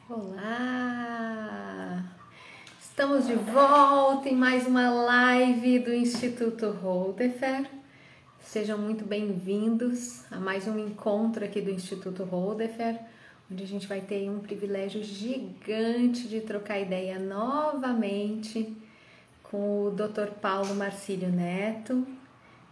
Olá! Estamos de volta em mais uma live do Instituto Holderfer. Sejam muito bem-vindos a mais um encontro aqui do Instituto Holderfer, onde a gente vai ter um privilégio gigante de trocar ideia novamente com o Dr. Paulo Marcílio Neto,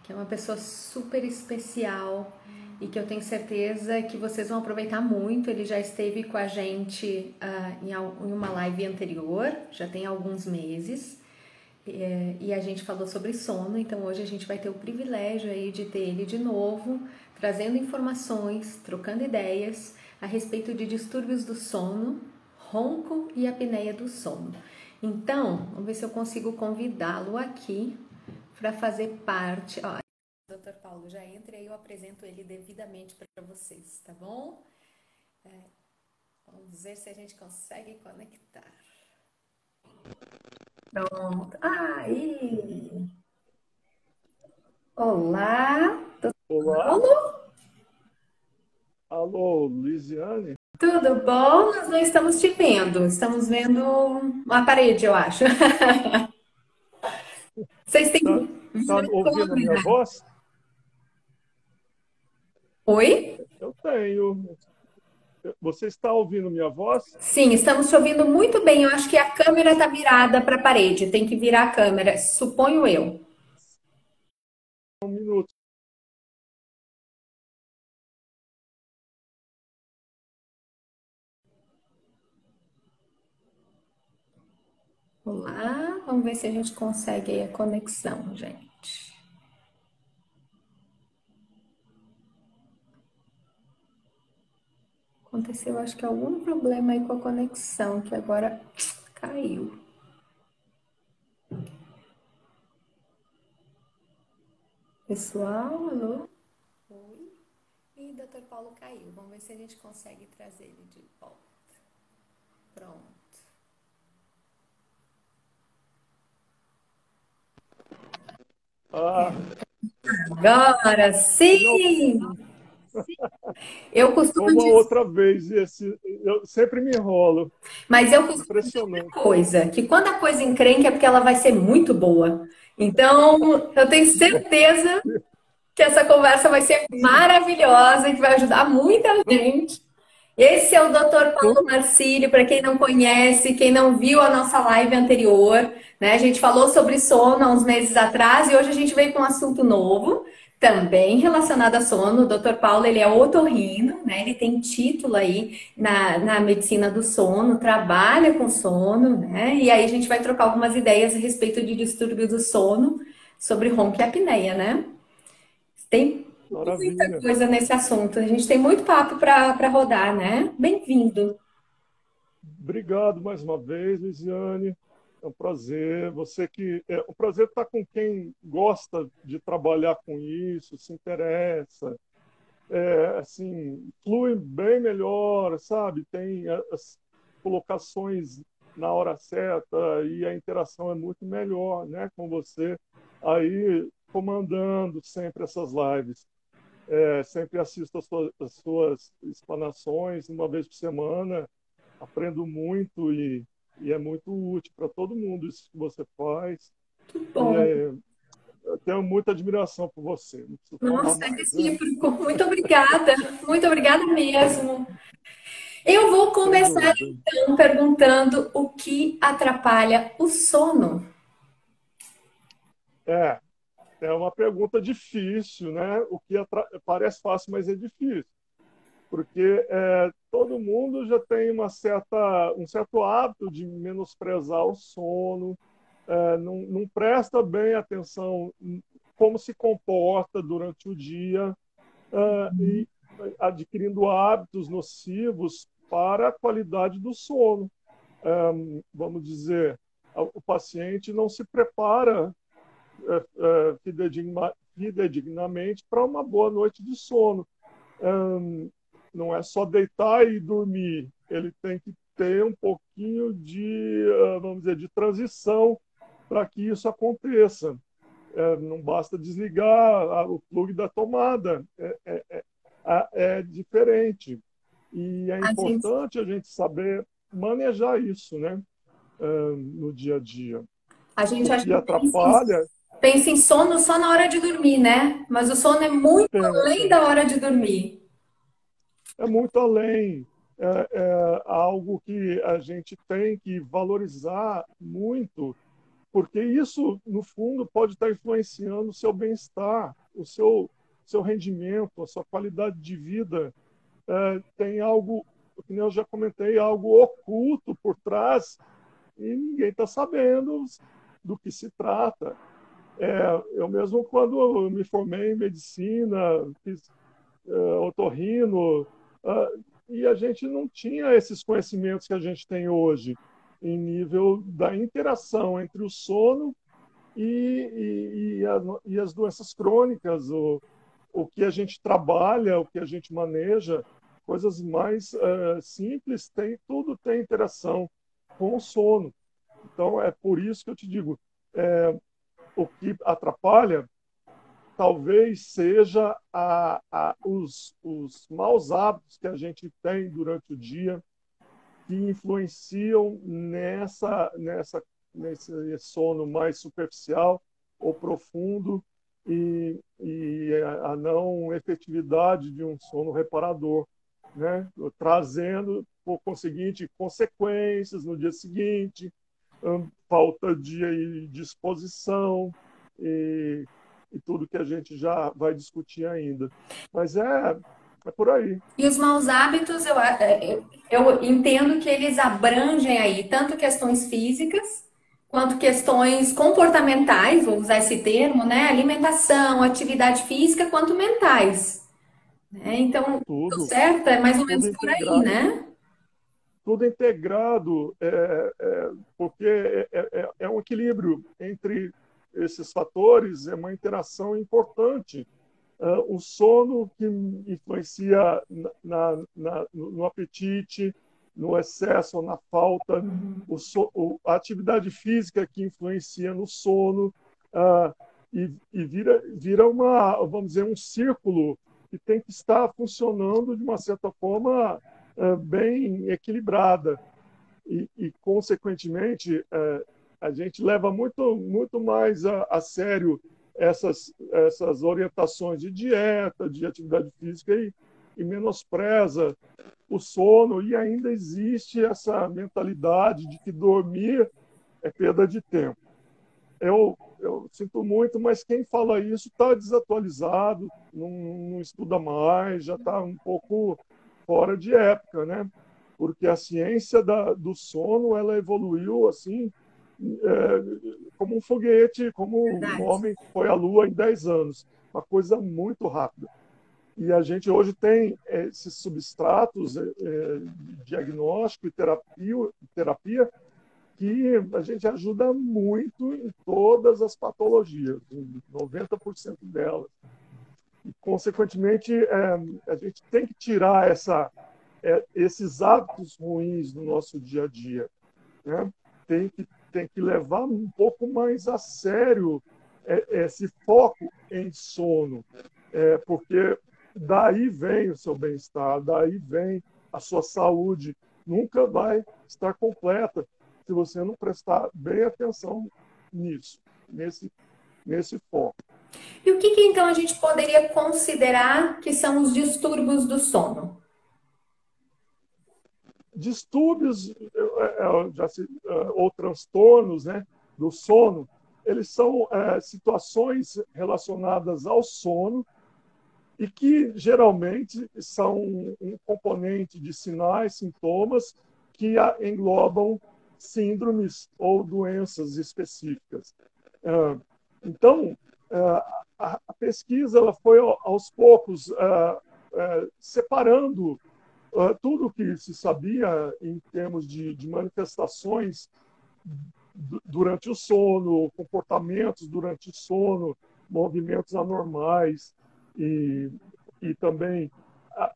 que é uma pessoa super especial e que eu tenho certeza que vocês vão aproveitar muito. Ele já esteve com a gente em uma live anterior, já tem alguns meses, e a gente falou sobre sono. Então hoje a gente vai ter o privilégio aí de ter ele de novo, trazendo informações, trocando ideias a respeito de distúrbios do sono, ronco e apneia do sono. Então, vamos ver se eu consigo convidá-lo aqui para fazer parte. Ó, Dr. Paulo, já entra e eu apresento ele devidamente para vocês, tá bom? Vamos ver se a gente consegue conectar. Pronto. Aí! Olá, Dr. Olá, Paulo. alô, Lisiane? Tudo bom? Nós não estamos te vendo. Estamos vendo uma parede, eu acho. Vocês têm Tá, tá viram a ouvindo a minha câmera? voz? Oi? Eu tenho. Você está ouvindo minha voz? Sim, estamos te ouvindo muito bem. Eu acho que a câmera está virada para a parede. Tem que virar a câmera, suponho eu. Um minuto. Vamos lá, vamos ver se a gente consegue aí a conexão, gente. Aconteceu, acho que algum problema aí com a conexão, que agora caiu. Pessoal, alô? Oi? Ih, Dr. Paulo caiu. Vamos ver se a gente consegue trazer ele de volta. Pronto. Ah, Agora sim! finalmente. Eu costumo Uma dizer, outra vez. Eu sempre me enrolo. mas eu costumo dizer Impressionante. uma coisa, que quando a coisa encrenca é porque ela vai ser muito boa. Então, eu tenho certeza que essa conversa vai ser maravilhosa e que vai ajudar muita gente. Esse é o Dr. Paulo Marcílio, para quem não conhece, quem não viu a nossa live anterior, né? A gente falou sobre sono há uns meses atrás e hoje a gente veio com um assunto novo, também relacionado a sono. O Dr. Paulo, ele é otorrino, né? Ele tem título aí na medicina do sono, trabalha com sono, né? E aí a gente vai trocar algumas ideias a respeito de distúrbio do sono, sobre ronco e apneia, né? Tem muita Maravilha. coisa nesse assunto. A gente tem muito papo para rodar, né? Bem-vindo. Obrigado mais uma vez, Lisiane. É um prazer. É um prazer estar com quem gosta de trabalhar com isso, se interessa. Assim, flui bem melhor, sabe? Tem as colocações na hora certa e a interação é muito melhor, né, com você aí comandando sempre essas lives. Sempre assisto as suas explanações uma vez por semana, aprendo muito e é muito útil para todo mundo isso que você faz. E Bom, eu tenho muita admiração por você. Não preciso falar nossa, é mais, né? recíproco. Muito obrigada mesmo. Eu vou Sem começar dúvida. então perguntando o que atrapalha o sono. É, É uma pergunta difícil, né? O que parece fácil, mas é difícil, porque todo mundo já tem um certo hábito de menosprezar o sono, não presta bem atenção em como se comporta durante o dia, e adquirindo hábitos nocivos para a qualidade do sono. Vamos dizer, o paciente não se prepara fidedignamente para uma boa noite de sono. Não é só deitar e dormir, ele tem que ter um pouquinho de, vamos dizer, de transição para que isso aconteça. Não basta desligar o plug da tomada, é diferente. E é A gente, importante a gente saber. manejar isso, né? No dia a dia. A gente O acha que que atrapalha, pensa em sono só na hora de dormir, né? Mas o sono é muito além pensa, da hora de dormir. é muito além. É algo que a gente tem que valorizar muito, porque isso, no fundo, pode estar influenciando o seu bem-estar, seu rendimento, a sua qualidade de vida. Tem algo, como eu já comentei, algo oculto por trás e ninguém está sabendo do que se trata. Eu mesmo, quando eu me formei em medicina, fiz otorrino, e a gente não tinha esses conhecimentos que a gente tem hoje, em nível da interação entre o sono e as doenças crônicas, o que a gente trabalha, o que a gente maneja, coisas mais simples, tudo tem interação com o sono. Então, é por isso que eu te digo, o que atrapalha talvez seja os maus hábitos que a gente tem durante o dia que influenciam nesse sono mais superficial ou profundo e a não efetividade de um sono reparador, né? Trazendo, por conseguinte, consequências no dia seguinte, falta de disposição e, e tudo que a gente já vai discutir ainda. Mas é por aí. E os maus hábitos, eu entendo que eles abrangem aí tanto questões físicas quanto questões comportamentais, vou usar esse termo, né? Alimentação, atividade física, quanto mentais. Né? Então, tudo Tudo, certo é mais ou tudo menos por aí, integrado. né? Tudo integrado, porque é um equilíbrio entre esses fatores, é uma interação importante. O sono que influencia no apetite, no excesso ou na falta, a atividade física que influencia no sono, e vira vamos dizer, um círculo que tem que estar funcionando de uma certa forma bem equilibrada consequentemente, a gente leva muito mais a sério essas orientações de dieta, de atividade física e menospreza o sono. E ainda existe essa mentalidade de que dormir é perda de tempo. Eu sinto muito, mas quem fala isso está desatualizado, não estuda mais, já está um pouco fora de época, né? Porque a ciência do sono ela evoluiu assim como um foguete, como um Verdade. homem foi à Lua em 10 anos, uma coisa muito rápida. E a gente hoje tem esses substratos de diagnóstico e terapia que a gente ajuda muito em todas as patologias, em 90% delas. E, consequentemente, a gente tem que tirar esses hábitos ruins no nosso dia a dia. Né? Tem que levar um pouco mais a sério esse foco em sono, porque daí vem o seu bem-estar, daí vem a sua saúde. Nunca vai estar completa se você não prestar bem atenção nisso, nesse foco. E o que, que então a gente poderia considerar que são os distúrbios do sono? Distúrbios ou transtornos, né, do sono, eles são situações relacionadas ao sono e que geralmente são um componente de sinais, sintomas que englobam síndromes ou doenças específicas. Então, a pesquisa ela foi aos poucos separando tudo o que se sabia em termos de manifestações durante o sono, comportamentos durante o sono, movimentos anormais e, e também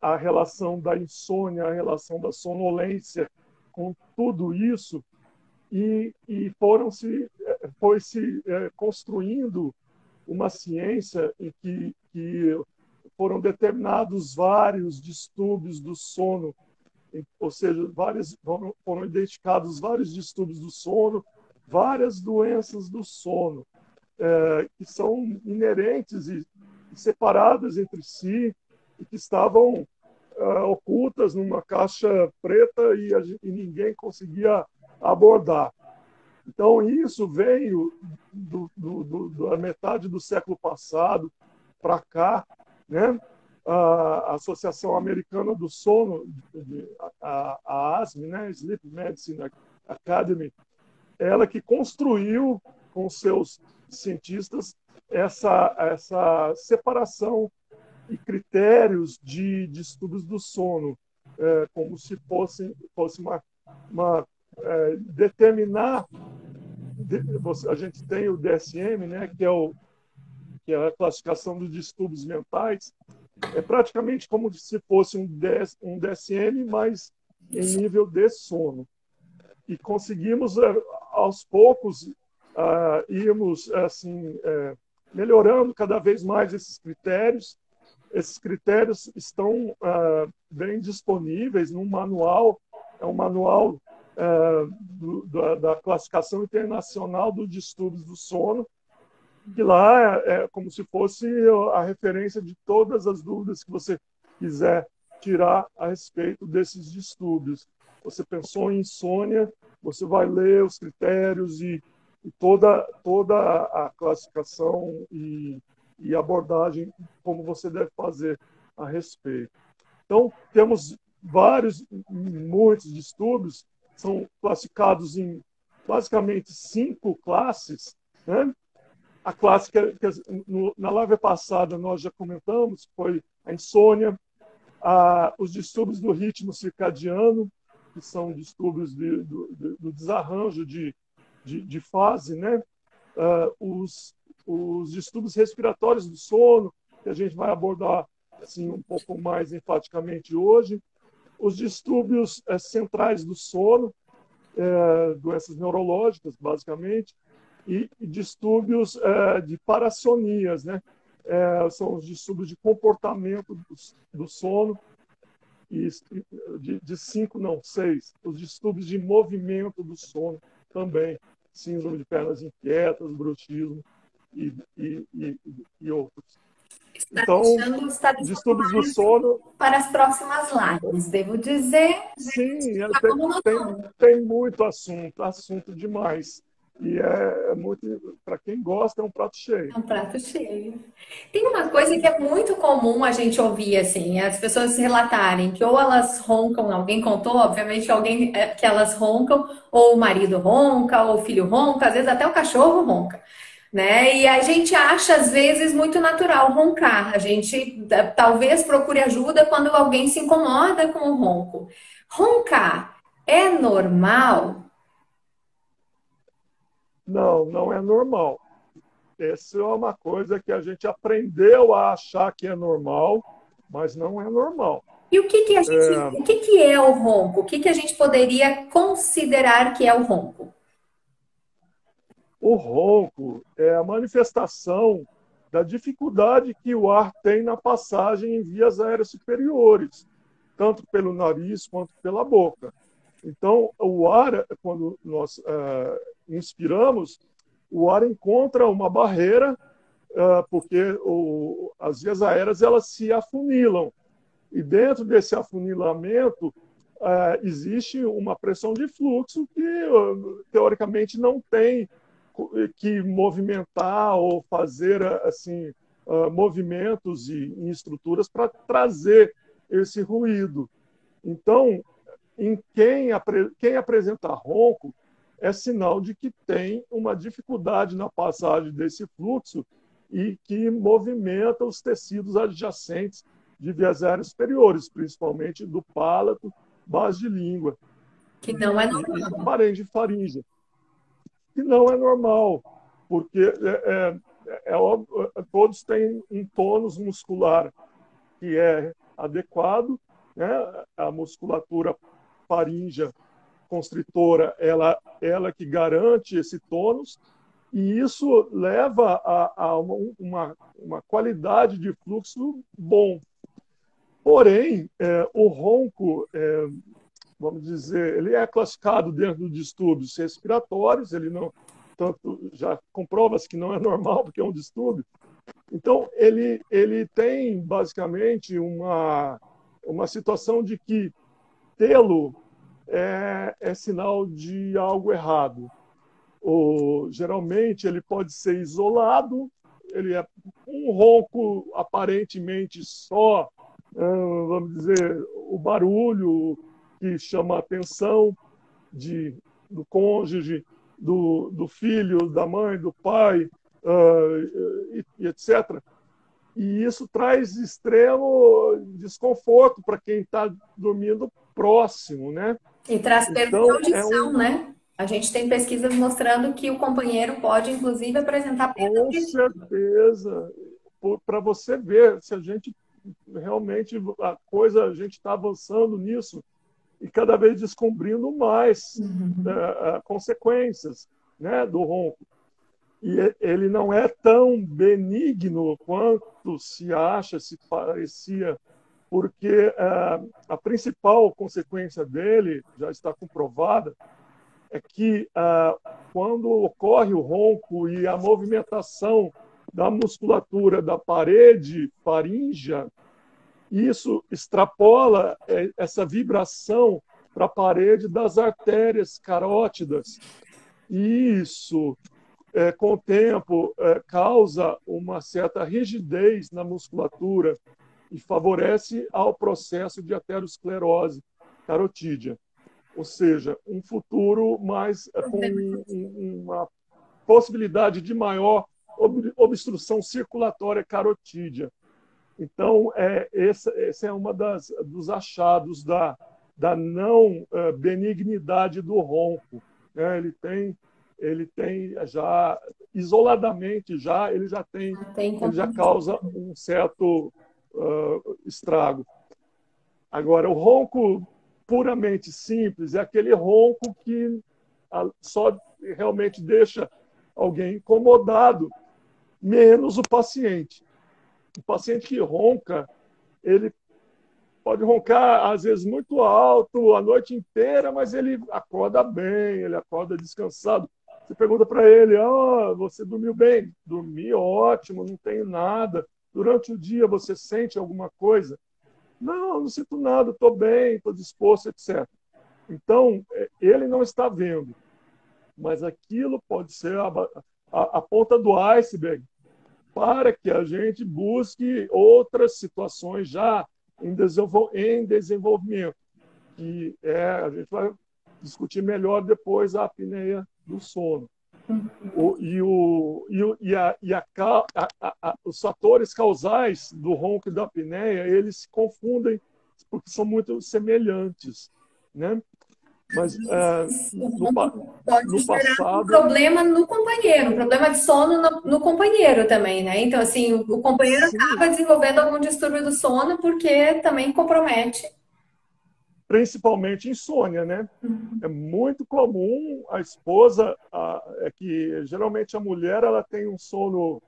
a relação da insônia, a relação da sonolência com tudo isso e foi se construindo uma ciência em que foram determinados vários distúrbios do sono ou seja, foram identificados vários distúrbios do sono, várias doenças do sono, que são inerentes e separadas entre si, e que estavam ocultas numa caixa preta e ninguém conseguia abordar. Então, isso veio da metade do século passado para cá, né? A Associação Americana do Sono, a ASME, né? Sleep Medicine Academy, ela que construiu com seus cientistas essa separação e critérios de distúrbios do sono, como se fosse determinar. A gente tem o DSM, né, que é a classificação dos distúrbios mentais, é praticamente como se fosse um DSM, mas em nível de sono. E conseguimos, aos poucos, irmos assim, melhorando cada vez mais esses critérios. Esses critérios estão bem disponíveis num manual, é um manual da Classificação Internacional dos Distúrbios do Sono, que lá é como se fosse a referência de todas as dúvidas que você quiser tirar a respeito desses distúrbios. Você pensou em insônia, você vai ler os critérios e toda a classificação e abordagem como você deve fazer a respeito. Então, temos muitos distúrbios, são classificados em basicamente 5 classes, né? A classe que na live passada nós já comentamos foi a insônia, os distúrbios do ritmo circadiano, que são distúrbios do desarranjo de fase, né? Os distúrbios respiratórios do sono, que a gente vai abordar assim, um pouco mais enfaticamente hoje, os distúrbios centrais do sono, doenças neurológicas, basicamente, e distúrbios de parassonias, né? São os distúrbios de comportamento do sono, e de 5, não, 6, os distúrbios de movimento do sono também, síndrome de pernas inquietas, bruxismo e outros. Então, está distúrbios do sono... Para as próximas lives, devo dizer... Sim, tem muito assunto demais. E é muito, para quem gosta, é um prato cheio. É um prato cheio. Tem uma coisa que é muito comum a gente ouvir, assim, as pessoas relatarem que ou elas roncam, alguém contou, obviamente, alguém que elas roncam, ou o marido ronca, ou o filho ronca, às vezes até o cachorro ronca, né? E a gente acha, às vezes, muito natural roncar. A gente talvez procure ajuda quando alguém se incomoda com o ronco. Roncar é normal? Não, não é normal. Essa é uma coisa que a gente aprendeu a achar que é normal, mas não é normal. E o que que é o ronco? O que a gente poderia considerar que é o ronco? O ronco é a manifestação da dificuldade que o ar tem na passagem em vias aéreas superiores, tanto pelo nariz quanto pela boca. Então, o ar, quando nós inspiramos, o ar encontra uma barreira, porque as vias aéreas elas se afunilam. E dentro desse afunilamento, existe uma pressão de fluxo que, teoricamente, não tem que movimentar ou fazer assim, movimentos em estruturas para trazer esse ruído. Então, quem apresenta ronco é sinal de que tem uma dificuldade na passagem desse fluxo e que movimenta os tecidos adjacentes de vias aéreas superiores, principalmente do palato, base de língua. Que não é normal. E parede faríngea. Que não é normal, porque todos têm um tônus muscular que é adequado, né? A musculatura faríngea constritora, ela que garante esse tônus, e isso leva a uma qualidade de fluxo bom. Porém, o ronco vamos dizer, ele é classificado dentro dos distúrbios respiratórios, ele não, tanto já comprova-se que não é normal, porque é um distúrbio. Então, ele tem basicamente uma situação de que tê-lo é sinal de algo errado. Geralmente, ele pode ser isolado, ele é um ronco aparentemente só, vamos dizer, o barulho que chama a atenção do cônjuge, do filho, da mãe, do pai, e etc. E isso traz extremo desconforto para quem está dormindo próximo, né? E traz perda de Então, audição, né? A gente tem pesquisas mostrando que o companheiro pode, inclusive, apresentar perda com auditiva. certeza, para você ver se a gente realmente a gente está avançando nisso e cada vez descobrindo mais consequências, né, do ronco. E ele não é tão benigno quanto se acha, se parecia, porque a principal consequência dele, já está comprovada, é que quando ocorre o ronco e a movimentação da musculatura da parede faríngea, isso extrapola essa vibração para a parede das artérias carótidas. Isso, com o tempo, causa uma certa rigidez na musculatura e favorece ao processo de aterosclerose carotídea. Ou seja, um futuro mais com uma possibilidade de maior obstrução circulatória carotídea. Então, esse é uma dos achados da não benignidade do ronco. Né? Ele tem já isoladamente ele já causa um certo estrago. Agora, o ronco puramente simples é aquele ronco que só realmente deixa alguém incomodado, menos o paciente. O paciente que ronca, ele pode roncar, às vezes, muito alto, a noite inteira, mas ele acorda bem, ele acorda descansado. Você pergunta para ele, você dormiu bem? Dormi ótimo, não tenho nada. Durante o dia você sente alguma coisa? Não sinto nada, estou bem, estou disposto, etc. Então, ele não está vendo, mas aquilo pode ser a ponta do iceberg para que a gente busque outras situações já em desenvolvimento, que a gente vai discutir melhor depois a apneia do sono. Os fatores causais do ronco e da apneia, eles se confundem porque são muito semelhantes, né? Mas pode gerar um problema no companheiro, um problema de sono no companheiro também, né? Então, assim, o companheiro acaba desenvolvendo algum distúrbio do sono porque também compromete. Principalmente insônia, né? É muito comum a esposa, que geralmente a mulher ela tem um sono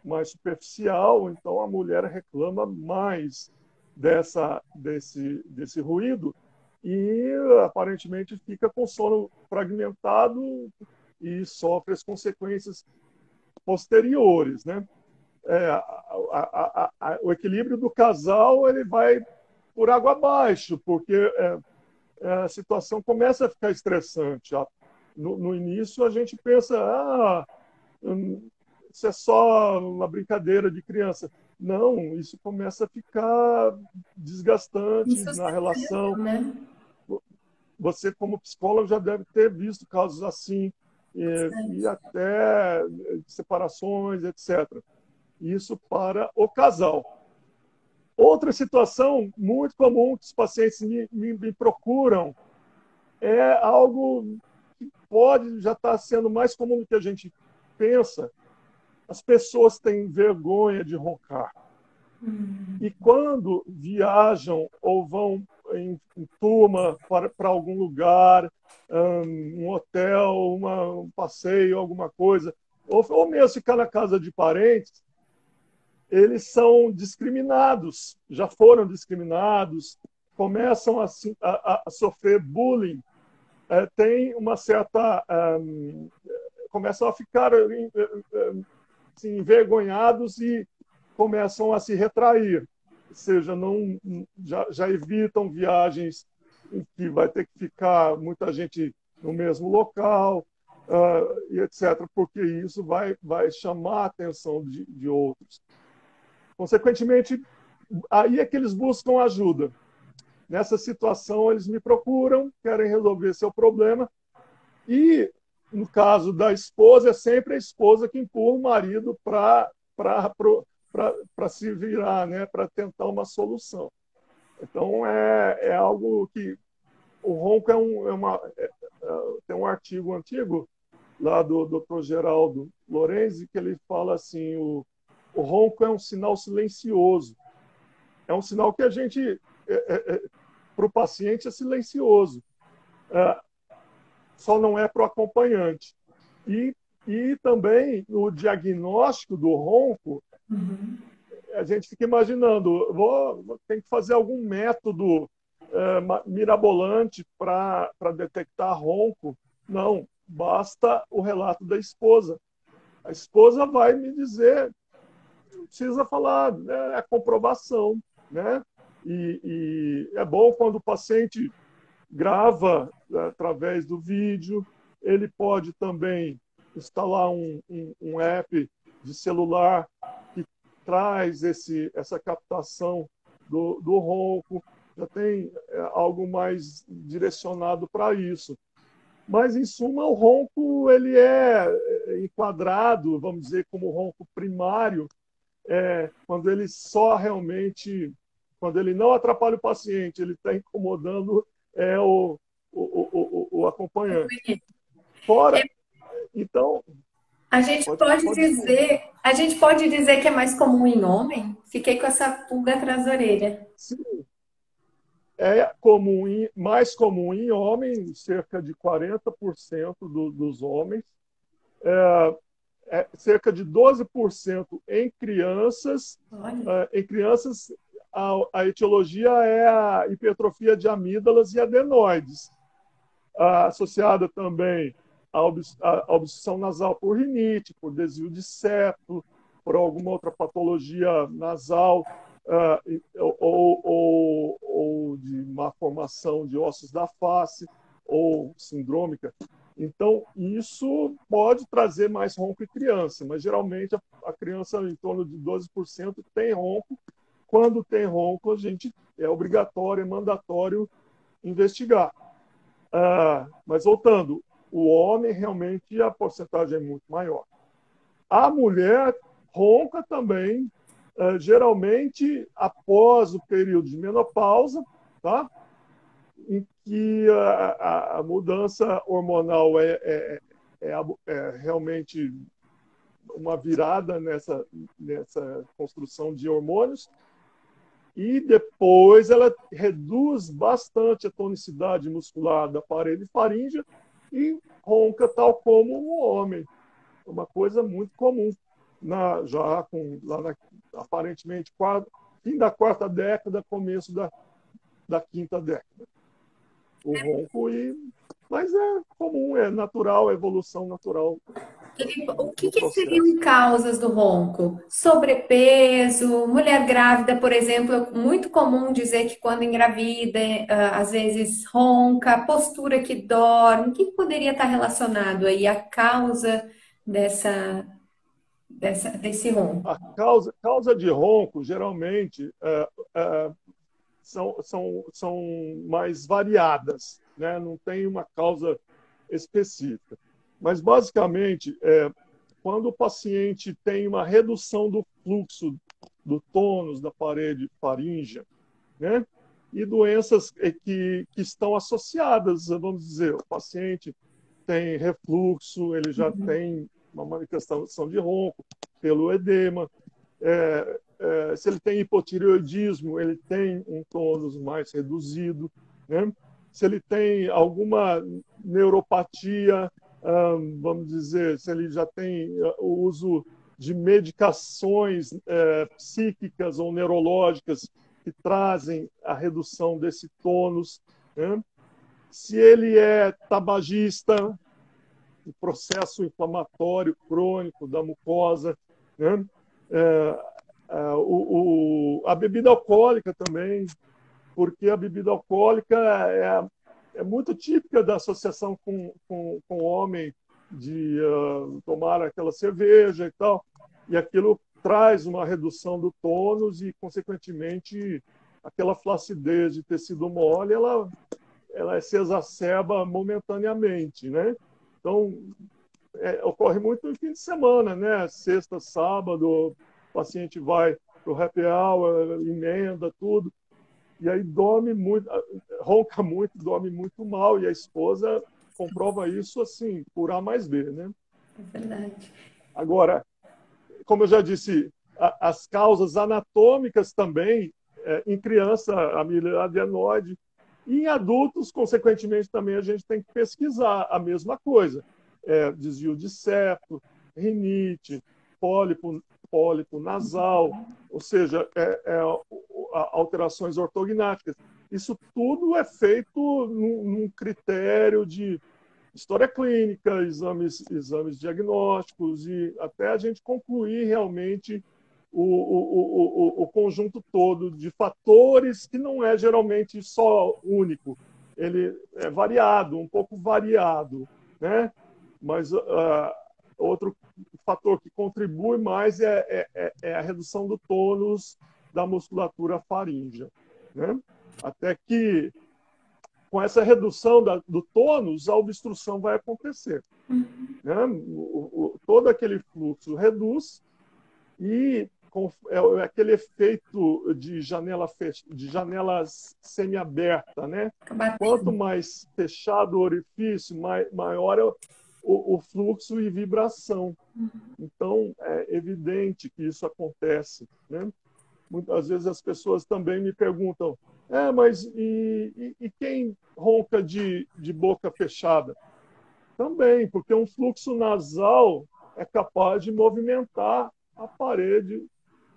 mais superficial, então a mulher reclama mais desse ruído e aparentemente fica com sono fragmentado e sofre as consequências posteriores, né? O equilíbrio do casal ele vai por água abaixo, porque a situação começa a ficar estressante. No início a gente pensa, isso é só uma brincadeira de criança. Não, isso começa a ficar desgastante na relação. Né? Você, como psicólogo, já deve ter visto casos assim, e até separações, etc. Isso para o casal. Outra situação muito comum que os pacientes me procuram é algo que pode já estar sendo mais comum do que a gente pensa. As pessoas têm vergonha de roncar. E quando viajam ou vão em turma para algum lugar, um hotel, um passeio, alguma coisa, ou mesmo ficar na casa de parentes, eles são discriminados, já foram discriminados, começam a sofrer bullying, tem uma certa... começam a ficar assim, envergonhados e começam a se retrair. Ou seja, já evitam viagens em que vai ter que ficar muita gente no mesmo local, e etc., porque isso vai chamar a atenção de outros. Consequentemente, aí é que eles buscam ajuda. Nessa situação, eles me procuram, querem resolver seu problema, e, no caso da esposa, é sempre a esposa que empurra o marido para se virar, né, para tentar uma solução. Então, é algo que... O ronco tem um artigo antigo lá do Dr. Geraldo Lorenzi, que ele fala assim, o ronco é um sinal silencioso. É um sinal que a gente, para o paciente, é silencioso. Só não é para o acompanhante. E também o diagnóstico do ronco, a gente fica imaginando, tem que fazer algum método mirabolante para detectar ronco. Não, basta o relato da esposa. A esposa vai me dizer, não precisa falar, né, é a comprovação, né? E é bom quando o paciente grava através do vídeo, ele pode também instalar um app de celular que traz essa captação do ronco, já tem algo mais direcionado para isso. Mas, em suma, o ronco ele é enquadrado, vamos dizer, como ronco primário, quando ele só realmente, quando ele não atrapalha o paciente, ele está incomodando o acompanhante. Fora, então, A gente pode dizer que é mais comum em homem? Fiquei com essa pulga atrás da orelha. sim, é comum, mais comum em homens, cerca de 40% dos homens, cerca de 12% em crianças. Em crianças, a etiologia é a hipertrofia de amígdalas e adenoides, associada também à obstrução nasal por rinite, por desvio de septo, por alguma outra patologia nasal, ou de má formação de ossos da face, ou sindrômica. Então, isso pode trazer mais ronco em criança, mas geralmente a criança, em torno de 12%, tem ronco. Quando tem ronco, a gente é obrigatório, é mandatório investigar. Mas voltando, o homem realmente a porcentagem é muito maior. A mulher ronca também, geralmente após o período de menopausa, tá? Em que a mudança hormonal é realmente uma virada nessa construção de hormônios, e depois ela reduz bastante a tonicidade muscular da parede faríngea e ronca tal como o homem. É uma coisa muito comum, aparentemente, fim da quarta década, começo da quinta década. O ronco, mas é comum, é natural, é evolução natural. O que seriam causas do ronco? Sobrepeso, mulher grávida, por exemplo, é muito comum dizer que quando engravida, às vezes ronca, postura que dorme. O que poderia estar relacionado aí à causa desse ronco? A causa de ronco, geralmente, são mais variadas, né? Não tem uma causa específica. Mas, basicamente, quando o paciente tem uma redução do fluxo do tônus da parede faríngea, né? E doenças que estão associadas, vamos dizer, o paciente tem refluxo, ele já tem uma manifestação de ronco pelo edema, se ele tem hipotireoidismo, ele tem um tônus mais reduzido, né? Se ele tem alguma neuropatia, vamos dizer, se ele já tem o uso de medicações psíquicas ou neurológicas que trazem a redução desse tônus, né? Se ele é tabagista, o processo inflamatório crônico da mucosa, né? A bebida alcoólica também, porque a bebida alcoólica é muito típica da associação com o homem de tomar aquela cerveja e tal, e aquilo traz uma redução do tônus e, consequentemente, aquela flacidez de tecido mole, ela se exacerba momentaneamente, né? Então, ocorre muito no fim de semana, né? Sexta, sábado, o paciente vai para o happy hour, emenda tudo, e aí dorme muito, ronca muito, dorme muito mal, e a esposa comprova isso assim, por A mais B, né? É verdade. Agora, como eu já disse, as causas anatômicas também, em criança, a amiloidenoide, e em adultos, consequentemente, também a gente tem que pesquisar a mesma coisa. Desvio de septo, rinite, pólipo nasal, ou seja, alterações ortognáticas. Isso tudo é feito num critério de história clínica, exames diagnósticos, e até a gente concluir realmente o conjunto todo de fatores, que não é geralmente só único. Ele é variado, um pouco variado, né? Mas outro fator que contribui mais é a redução do tônus da musculatura faríngea, né? Até que, com essa redução do tônus, a obstrução vai acontecer. Né? Todo aquele fluxo reduz e é aquele efeito de janela semiaberta, né? Quanto mais fechado o orifício, maior é o fluxo e vibração. Então, é evidente que isso acontece, né? Muitas vezes as pessoas também me perguntam: mas e quem ronca de boca fechada? Também, porque um fluxo nasal é capaz de movimentar a parede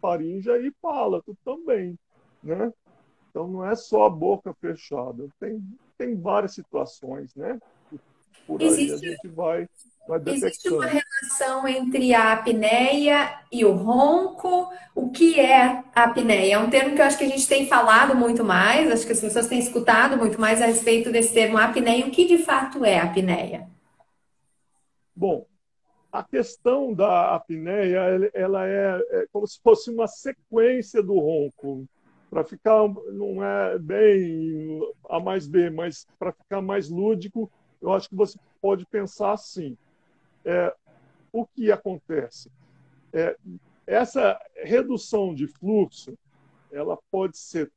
faríngea e palato também, né? Então, não é só a boca fechada. Tem várias situações, né? Por aí a Existe gente vai Existe uma detectando. relação entre a apneia e o ronco? O que é a apneia? É um termo que eu acho que a gente tem falado muito mais, acho que as pessoas têm escutado muito mais a respeito desse termo apneia. O que de fato é a apneia? Bom, a questão da apneia, ela é como se fosse uma sequência do ronco. Para ficar, não é bem A mais B, mas para ficar mais lúdico, eu acho que você pode pensar assim. O que acontece? Essa redução de fluxo, ela pode ser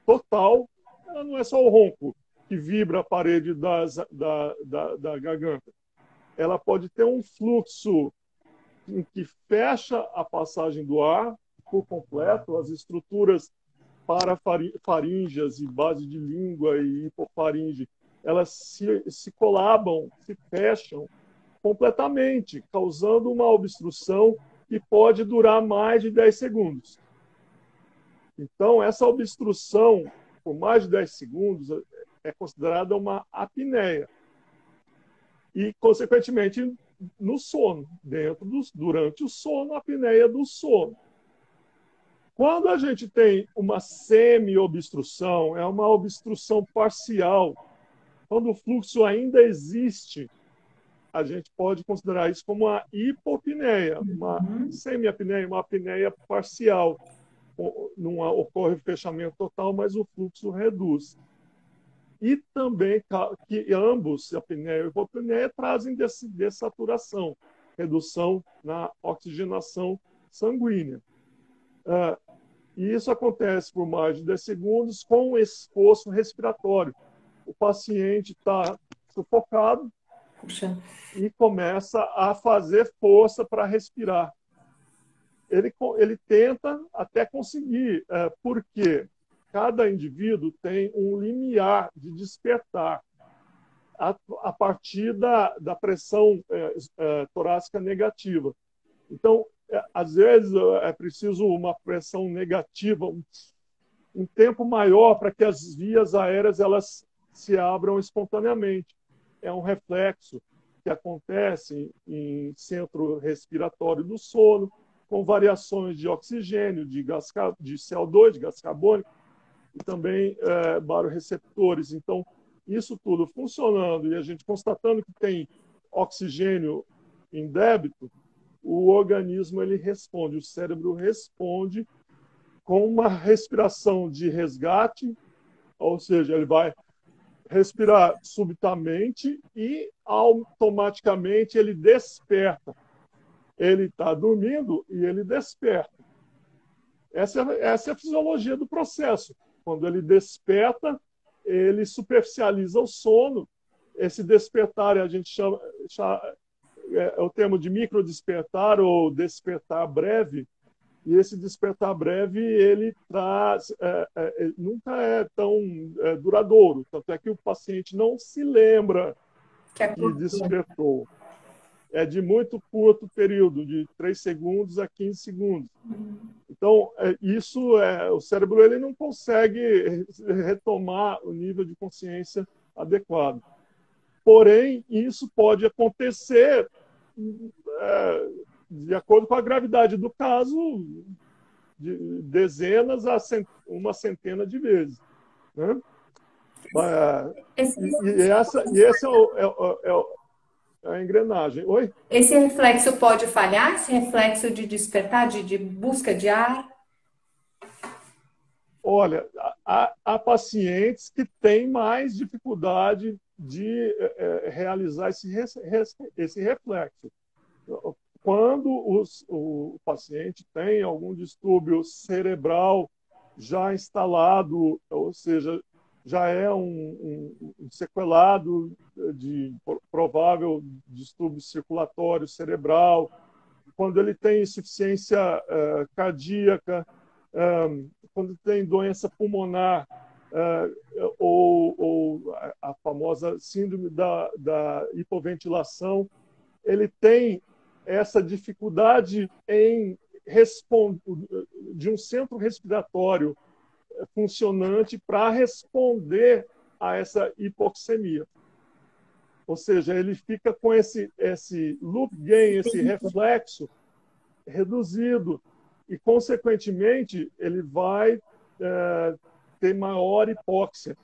total, ela não é só o ronco que vibra a parede da garganta. Ela pode ter um fluxo em que fecha a passagem do ar por completo, as estruturas parafaríngeas e base de língua e hipofaringe, elas se colabam, se fecham completamente, causando uma obstrução que pode durar mais de 10 segundos. Então, essa obstrução por mais de 10 segundos é considerada uma apneia. E, consequentemente, no sono, durante o sono, a apneia do sono. Quando a gente tem uma semi-obstrução, é uma obstrução parcial, quando o fluxo ainda existe, a gente pode considerar isso como uma hipopneia, uma semi-apneia, uma apneia parcial. Não ocorre fechamento total, mas o fluxo reduz. E também que ambos, a apneia e a hipopneia, trazem dessaturação, redução na oxigenação sanguínea. E isso acontece por mais de 10 segundos com esforço respiratório. O paciente está sufocado, Puxa. e começa a fazer força para respirar. Ele tenta até conseguir, porque cada indivíduo tem um limiar de despertar a partir da pressão torácica negativa. Então, às vezes, é preciso uma pressão negativa um tempo maior para que as vias aéreas elas se abram espontaneamente. É um reflexo que acontece em centro respiratório do sono, com variações de oxigênio, de CO2, de gás carbônico, e também baroreceptores. Então, isso tudo funcionando e a gente constatando que tem oxigênio em débito, o organismo ele responde, o cérebro responde com uma respiração de resgate, ou seja, ele vai respirar subitamente e automaticamente ele desperta. Ele está dormindo e ele desperta. Essa é a fisiologia do processo. Quando ele desperta, ele superficializa o sono. Esse despertar a gente chama é o termo de microdespertar ou despertar breve. E esse despertar breve, ele traz, nunca é tão duradouro. Tanto é que o paciente não se lembra que despertou. É de muito curto período, de 3 segundos a 15 segundos. Então, o cérebro ele não consegue retomar o nível de consciência adequado. Porém, isso pode acontecer de acordo com a gravidade do caso, de dezenas a uma centena de vezes. Né? Esse é a engrenagem. Oi? Esse reflexo pode falhar? Esse reflexo de despertar, de busca de ar? Olha, há pacientes que têm mais dificuldade de realizar esse reflexo. Quando o paciente tem algum distúrbio cerebral já instalado, ou seja, já é um sequelado de provável distúrbio circulatório cerebral, quando ele tem insuficiência cardíaca, quando tem doença pulmonar, ou a famosa síndrome da hipoventilação, ele tem essa dificuldade em de um centro respiratório funcionante para responder a essa hipoxemia. Ou seja, ele fica com esse loop gain, esse reflexo reduzido e, consequentemente, ele vai ter maior hipóxia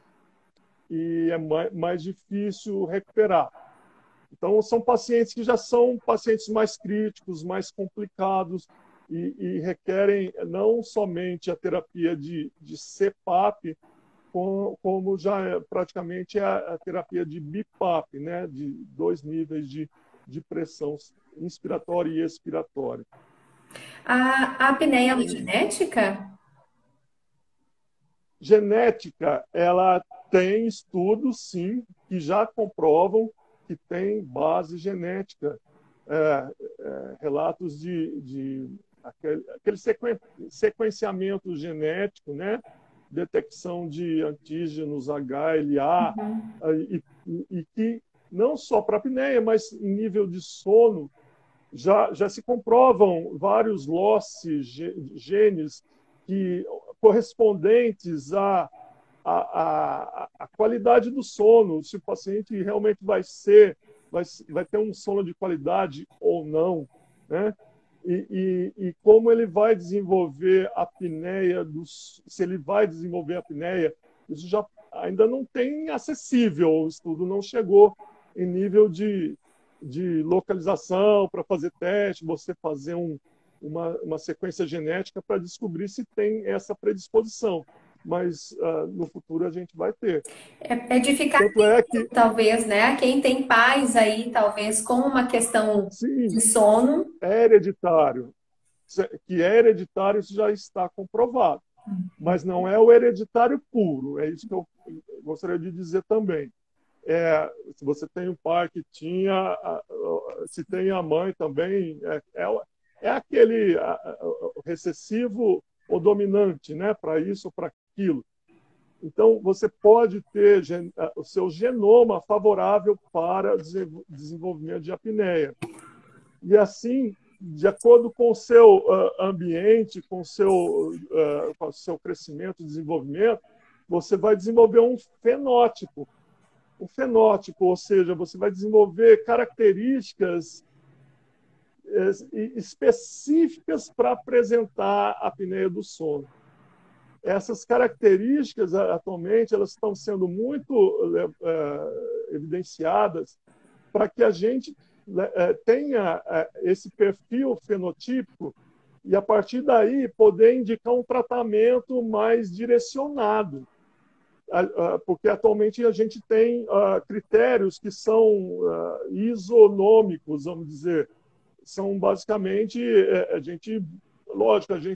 e é mais difícil recuperar. Então, são pacientes que já são pacientes mais críticos, mais complicados e requerem não somente a terapia de CPAP, como já praticamente a terapia de BiPAP, né, de 2 níveis de pressão inspiratória e expiratória. A apneia é genética? Genética, ela tem estudos, sim, que já comprovam que tem base genética. Relatos de aquele sequenciamento genético, né? Detecção de antígenos HLA, e que não só para apneia, mas em nível de sono, já se comprovam vários losses, genes que correspondentes à qualidade do sono, se o paciente realmente vai ter um sono de qualidade ou não, né? E como ele vai desenvolver a apneia, se ele vai desenvolver a apneia, isso já ainda não tem acessível, o estudo não chegou em nível de localização para fazer teste, você fazer uma sequência genética para descobrir se tem essa predisposição. Mas no futuro a gente vai ter. É de ficar atento, talvez, né? Quem tem pais aí, talvez, com uma questão de sono. É hereditário. Que é hereditário, isso já está comprovado. Mas não é o hereditário puro. É isso que eu gostaria de dizer também. Se você tem um pai que tinha, se tem a mãe também, é aquele recessivo ou dominante, né? Para isso ou para aquilo. Então, você pode ter o seu genoma favorável para desenvolvimento de apneia. E assim, de acordo com o seu ambiente, com o seu crescimento e desenvolvimento, você vai desenvolver um fenótipo. Um fenótipo, ou seja, você vai desenvolver características específicas para apresentar a apneia do sono. Essas características, atualmente, elas estão sendo muito evidenciadas para que a gente tenha esse perfil fenotípico e, a partir daí, poder indicar um tratamento mais direcionado. Porque, atualmente, a gente tem critérios que são isonômicos, vamos dizer. São, basicamente, lógico, a gente